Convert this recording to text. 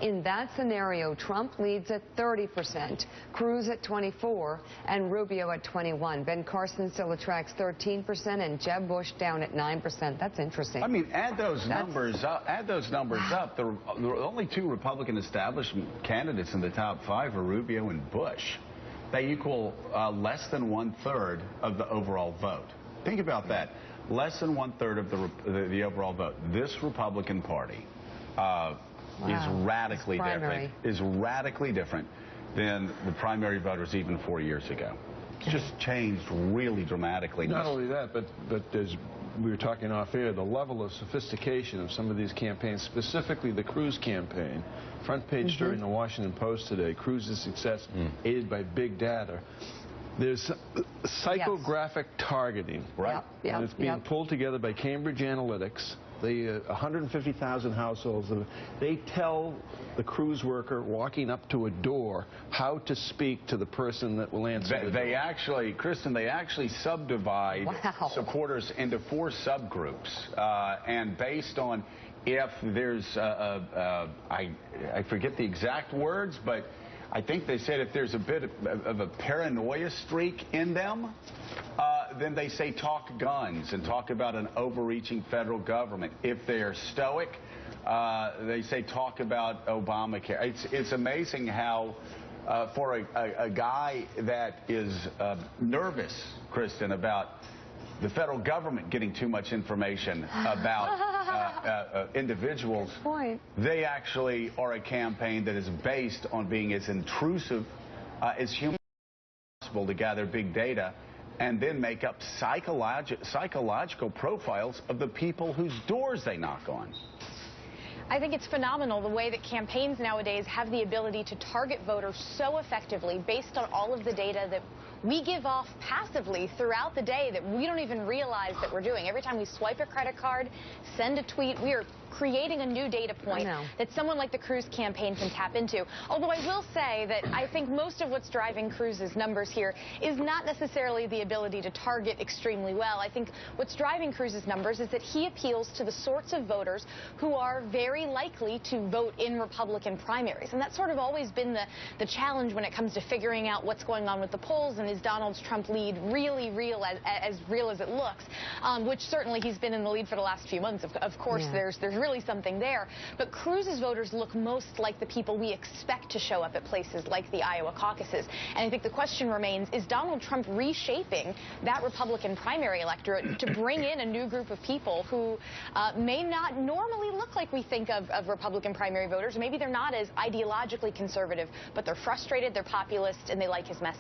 In that scenario, Trump leads at 30%, Cruz at 24%, and Rubio at 21%. Ben Carson still attracts 13%, and Jeb Bush down at 9%. That's interesting. I mean, add those numbers up. The only two Republican establishment candidates in the top 5 are Rubio and Bush. They equal less than 1/3 of the overall vote. Think about that. Less than 1/3 of the overall vote. This Republican Party is radically different than the primary voters even 4 years ago. It's just changed really dramatically. Not only that, but as we were talking off air, the level of sophistication of some of these campaigns, specifically the Cruz campaign. Front page story in the Washington Post today, Cruz's success aided by big data. There's psychographic targeting, right? And it's being pulled together by Cambridge Analytics. The 150,000 households, they tell the Cruz worker walking up to a door how to speak to the person that will answer. They actually, Kristen, they actually subdivide supporters into 4 subgroups, and based on if there's, I forget the exact words, but I think they said if there's a bit of a paranoia streak in them, then they say talk guns and talk about an overreaching federal government. If they're stoic, they say talk about Obamacare. It's amazing how for a guy that is nervous, Kristen, about the federal government getting too much information about individuals, they actually are a campaign that is based on being as intrusive as humanly possible to gather big data and then make up psychological profiles of the people whose doors they knock on. I think it's phenomenal the way that campaigns nowadays have the ability to target voters so effectively based on all of the data that we give off passively throughout the day that we don't even realize that we're doing. Every time we swipe a credit card, send a tweet, we are creating a new data point that someone like the Cruz campaign can tap into. Although I will say that I think most of what's driving Cruz's numbers here is not necessarily the ability to target extremely well. I think what's driving Cruz's numbers is that he appeals to the sorts of voters who are very likely to vote in Republican primaries. And that's sort of always been the challenge when it comes to figuring out what's going on with the polls and is Donald Trump lead really as real as it looks, which certainly he's been in the lead for the last few months. Of course, there's really something there. But Cruz's voters look most like the people we expect to show up at places like the Iowa caucuses. And I think the question remains, is Donald Trump reshaping that Republican primary electorate to bring in a new group of people who may not normally look like we think of Republican primary voters? Maybe they're not as ideologically conservative, but they're frustrated, they're populist, and they like his message.